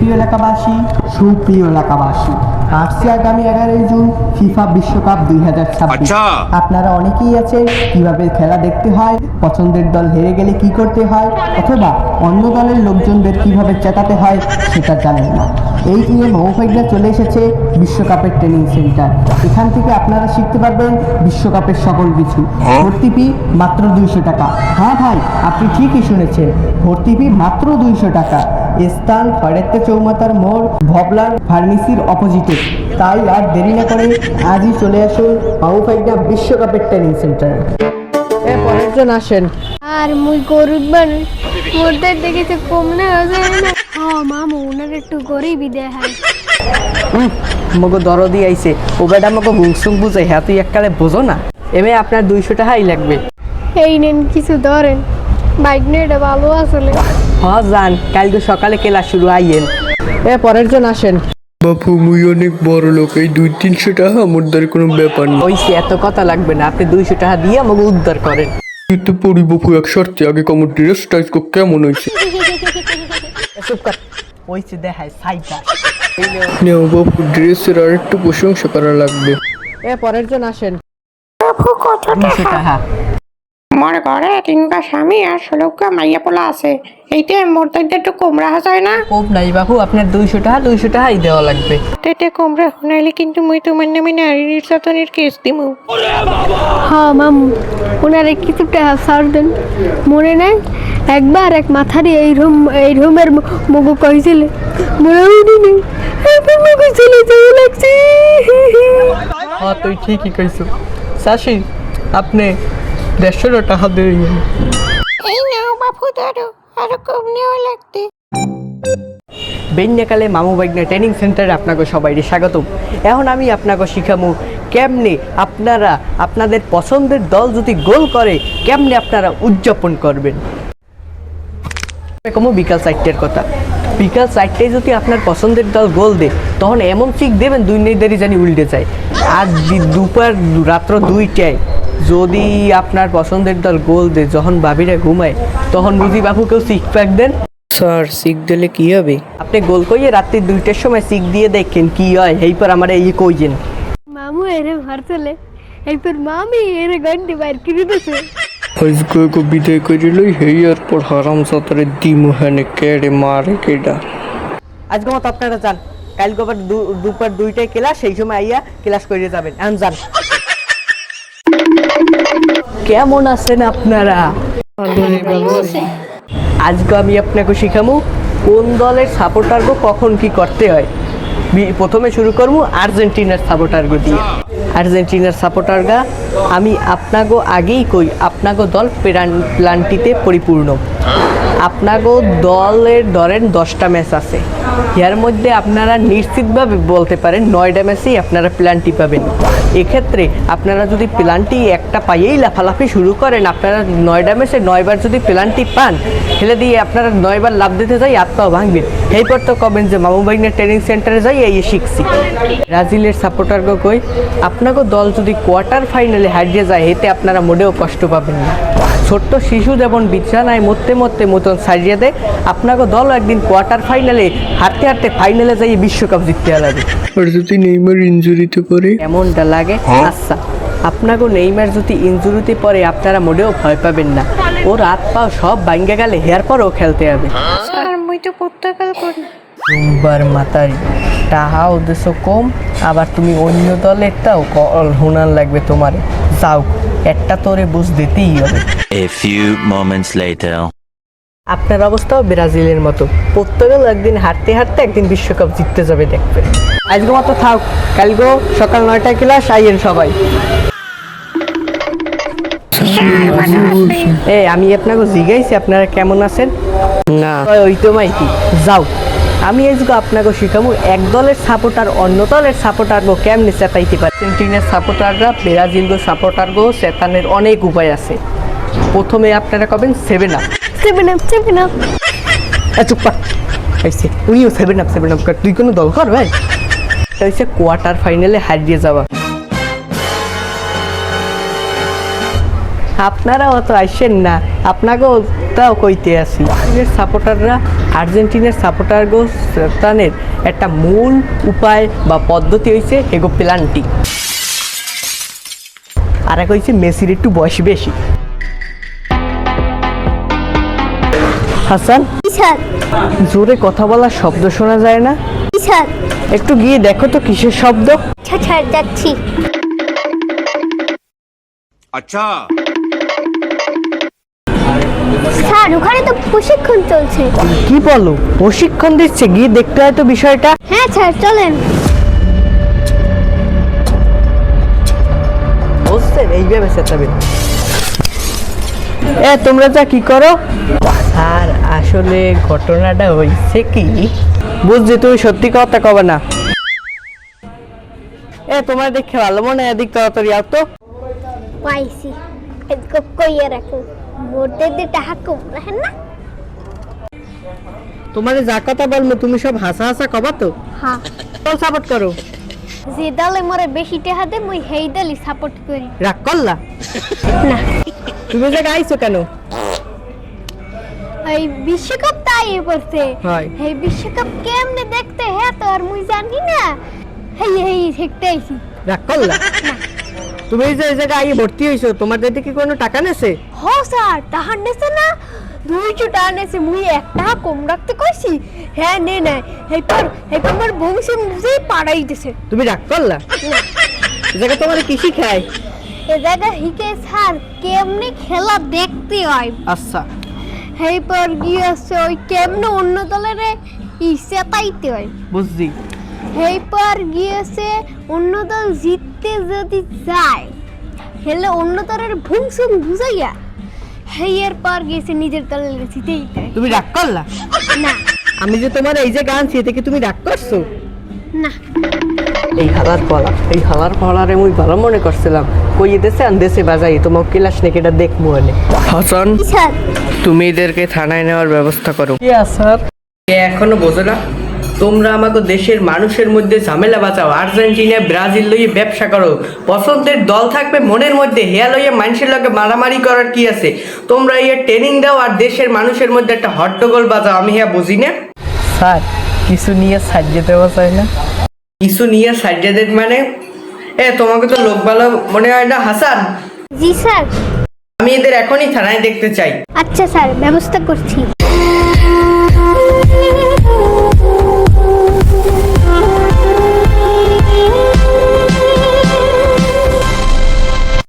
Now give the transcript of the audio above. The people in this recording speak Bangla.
সুপ্রিয় এলাকাবাসী, সুপ্রিয় এলাকাবাসী, আসছে আগামী 11 জুন ফিফা বিশ্বকাপ 2026। আপনারা অনেকেই আছেন কিভাবে খেলা দেখতে হয়, পছন্দের দল হেরে গেলে কি করতে হয়, অথবা অন্য দলের লোকজনদের কিভাবে চেতাতে হয় সেটা জানেন না। এই নিয়ে মৌফাইডা চলে এসেছে বিশ্বকাপের ট্রেনিং সেন্টার। এখান থেকে আপনারা শিখতে পারবেন বিশ্বকাপের সকল কিছু। ভর্তি ফি মাত্র 200 টাকা। হ্যাঁ ভাই, আপনি ঠিকই শুনেছেন, ভর্তি ফি মাত্র 200 টাকা। স্থান খয়রাতে চৌমাথার মোড়, ভবলার ফার্মেসির অপোজিটে। তাই আর দেরি না করে আজই চলে আসুন মৌফাইডা বিশ্বকাপের ট্রেনিং সেন্টারে। পরের জন আসেন। আর মুই গরিব মানুষ, মোরদের দেখেছে কমনে হয়ে না। মামু ওনার একটু গরিবই দেখায়। মগো দরদি আইছে, ও বেটা মগো বুংসুং বুঝে, হ্যাঁ তুই এককালে বোঝো না। এমে আপনার 200 টাকাই লাগবে। এই নেন কিছু ধরেন, বাইক নিয়ে এটা ভালো আসলে। হ্যাঁ যান, কালকে সকালে ক্লাস শুরু আইয়েন। পরের জন আসেন। বাপু মুই অনেক বড় লোক, এই 200-300 টাকা আমার দ্বারা কোনো ব্যাপার না। ওইসে এত কথা লাগবে না, আপনি 200 টাকা দিয়ে আমাকে উদ্ধার করেন। তুই তো পড়ি বাপু এক শর্তে, আগে কমর ড্রেস টাইজ কেমন হয়েছে। চুপ কর, ওইসে দেখায় সাইটা। নেও বাপু, ড্রেসের আর একটু প্রশংসা করা লাগবে। পরের জন আসেন। বাপু কত 200 টাকা। মোর ঘরে 3টা স্বামী আর 16টা মাইয়া পোলা আছে, এইটা মোর তাইতে একটু কম রাখা যায় না? খুব নাই বাবু, আপনার 200 টাকাই দেওয়া লাগবে। তেতে কম রাখো, নাইলে কিন্তু মুই তোমার নামে নারী নির্যাতনের কেস দিমু। হ্যাঁ মামু, ওনারে কিছু টাকা ছাড় দেন। মনে নাই একবার এক মাথারি এই রুমের মগু কইছিলে, মনে হইনি মগু চলে যাওয়া লাগছে। হ্যাঁ তুই ঠিকই কইছো। শাশি, আপনি 150 টাকা দিয়ে এই নাও বাপু, ধরো, আরো কম নেওয়া লাগতে। বেন্যাকালে মামু বাইগনা ট্রেনিং সেন্টারে আপনাকে সবাইকে স্বাগতম। এখন আমি আপনাকে শিখামু কেমনে আপনারা আপনাদের পছন্দের দল যদি গোল করে কেমনে আপনারা উদযাপন করবেন। এরকমও বিকাল 4টার কথা। বিকাল 4টায় যদি আপনার পছন্দের দল গোল দেয় তখন এমন চিক দেবেন দুই নেইদারি জানি উল্টে যায়। আর রাত্র 2টায় যদি আপনার পছন্দের দল গোল দেয়, যখন বাবিরা ঘুমায় তখন বুঝি বাবুকেও চিক প্যাক দেন। স্যার শিখ দিলে কি হবে? আপনি গোল কইয়ে রাত্রি 2টার সময় চিক দিয়ে দেখেন কি হয়, এইপর আমার এই কইছেন। মামু এরে ভার চলে, এইপর মামি এরে গন্ডি বাইর করে দিছে। আজকে বিদায় করে লই, হেই আর পর হারাম সাতারে দিমু হেনে কেড়ে মারে কেডা। আজকে মতো আপনারা যান, কালকে আবার দুপুর 2টায় ক্লাস, সেই সময় আইয়া ক্লাস করে যাবেন। এখন যান। কেমন আছেন আপনারা? আজকে আমি আপনাকে শিখামু কোন দলের সাপোর্টারগো কখন কি করতে হয়। প্রথমে শুরু করবো আর্জেন্টিনার সাপোর্টারগো দিয়ে। আর্জেন্টিনার সাপোর্টারগা আমি আপনাগো আগেই কই, আপনাগো দল প্লান্টিতে পরিপূর্ণ। আপনাগো দলের ধরেন 10টা ম্যাচ আছে, এর মধ্যে আপনারা নিশ্চিতভাবে বলতে পারেন 9টা ম্যাচেই আপনারা প্লান্টি পাবেন। এক্ষেত্রে আপনারা যদি প্লান্টি একটা পাইয়েই লাফালাফি শুরু করেন, আপনারা 9টা ম্যাচে 9বার যদি প্লান্টি পান, খেলে দিয়ে আপনারা 9বার লাভ দিতে যাই আত্মাও ভাঙবেন। এরপর তো কবেন যে মামু বাইনের ট্রেনিং সেন্টারে যাই এই শিখছি। ব্রাজিলের সাপোর্টারগো কই, আপনাকে দল যদি কোয়ার্টার ফাইনালে হারিয়ে যায় এতে আপনারা মোটেও কষ্ট পাবেন না। ছোট্ট শিশু যেমন বিছানায় মরতে মতন সারিয়ে দেয়, আপনাকে দল একদিন কোয়ার্টার ফাইনালে হারতে ফাইনালে যাই বিশ্বকাপ জিততে লাগবে। আর যদি নেইমার ইনজুরিতে পড়ে? এমনটা লাগে। আচ্ছা, আপনাকে নেইমার যদি ইনজুরিতে পড়ে আপনারা মোটেও ভয় পাবেন না, ওর হাত পাও সব ভাঙ্গে গেলে হেয়ার পরও খেলতে হবে। স্যার মুই তো পর্তুগাল করি। রুম্বার মাতারি টাহা উদ্দেশ্য কম, আবার তুমি অন্য দলেরটাও কল হুনার লাগবে তোমার। যাও, একটা তোরে বুঝ দিতেই হবে। A few moments later. আপনার অবস্থাও ব্রাজিলের মতো, পর্তুগাল একদিন হারতে একদিন বিশ্বকাপ জিততে যাবে দেখবেন। আজকে মতো থাক, কালকে সকাল 9টায় ক্লাস আইয়েন সবাই। আমি আপনাকে জিজ্ঞাসি আপনারা কেমন আছেন না, ওই তো মাইকি। যাও, আমি আজকে আপনাকে শিখাবো এক দলের সাপোর্টার অন্য দলের সাপোর্টারগো কেমনে চেতাইতে পারে। আর্জেন্টিনার সাপোর্টাররা ব্রাজিলগো সাপোর্টারগো চেতানের অনেক উপায় আছে। প্রথমে আপনারা কবেন 7 আপ। 7 আপ চুপ কর, উনিও 7 আপ কর। তুই কোনো দল কর ভাই। এটা হচ্ছে কোয়ার্টার ফাইনালে হারিয়ে যাওয়া। আপনারা অত আসেন না, আপনাকেও তাও কইতে আসি সাপোর্টাররা আর্জেন্টিনার সাপোর্টারগোস্তানের একটা মূল উপায় বা পদ্ধতি হয়েছে এগো প্ল্যান্টি, আর এক হয়েছে মেসির একটু বয়স বেশি। হাসান, স্যার জোরে কথা বলার শব্দ শোনা যায় না, স্যার একটু গিয়ে দেখো তো কিসের শব্দ। স্যার যাচ্ছি। अच्छा স্যার ওখানে তো প্রশিক্ষণ চলছে। কি বলো, প্রশিক্ষণ দিচ্ছে? গিয়ে দেখতে হয় তো বিষয়টা। হ্যাঁ স্যার চলেন। বুঝছেন, এইভাবে চেঁচাবে। তোমরা যা কি করো? আর আসলে ঘটনাটা হয়েছে কি, বুঝছি তুমি সত্যি কথা কবে না। তোমার দেখে ভালো মনে হয়, এদিক তাড়াতাড়ি আও তো। পাইছি এদিকে কইয়া রাখো, মোটে টাকা কম রাখেন না। তোমার যা কথা বলবো তুমি সব হাসা হাসা কবা তো। হ্যাঁ, সাপোর্ট করো। যে দলে মরে বেশি টাকা দে মুই হেই দলই সাপোর্ট করি। রাগ করলা? না, তুমি যে গাইছো কেন? এই বিশ্বকাপ তাই পড়ছে। হয়। এই বিশ্বকাপ কেমনে দেখতে হ্যাঁ তো আর মুই জানি না। হেই হেই দেখতে আইছি। রাগ করলা? তুমি যে এই জায়গায় আইয়ে ভর্তি হয়েছো, তোমার দিকে কি কোনো টাকা নেছে? হ স্যার, টাকা নেছে না? 200 টাকা নেছে, মুই 1 টাকা কম রাখতে কইছি। হ্যাঁ নে না, এরপর আমার বংশে মুঝে পাড়াই দিছে। তুমি রাগ করলা? এই জায়গা তোমার কি শিখায়? এ জায়গা হিকে স্যার কেমনে খেলা দেখতে হয়। আচ্ছা, এরপর গিয়েছে ওই কেমনে অন্য দলের চেতাইতে হয়। বুঝছি। এরপর গিয়েছে অন্য দল জিততে যদি যায় হেলে অন্য দলের ভুংসুং বুঝাইয়া হেয়ের পর গিয়েছে নিজের দলের জিতেইতে। তুমি রাগ করলা? না আমি যে তোমার এই যে গান এতে কি তুমি রাগ করছো? না, এই হালার পড়ারে মুই ভালো মনে করছিলাম, কই দেশে আন দেশে বাজাই তোমার ক্লাস নাকি এটা দেখবো আনে। হাসান, স্যার তুমি এদেরকে থানায় নেওয়ার ব্যবস্থা করো। স্যার এখনো বোঝো না? তোমরা আমাকে দেশের মানুষের মধ্যে ঝামেলা বাঁচাও, আর্জেন্টিনা ব্রাজিল লইয়ে ব্যবসা করো, পছন্দের দল থাকবে মনের মধ্যে, হেয়া লইয়ে মানুষের লগে মারামারি করার কি আছে? তোমরা ইয়ে ট্রেনিং দাও আর দেশের মানুষের মধ্যে একটা হট্টগোল বাজাও, আমি হেয়া বুঝি না। স্যার কিছু নিয়ে সাজিয়ে দেওয়া যায় না? কিছু নিয়ে সাজিয়ে দেন মানে? তোমাকে তো লোক ভালো মনে হয় না হাসান? জি স্যার। আমি এদের এখনই থানায় দেখতে চাই। আচ্ছা স্যার, ব্যবস্থা করছি।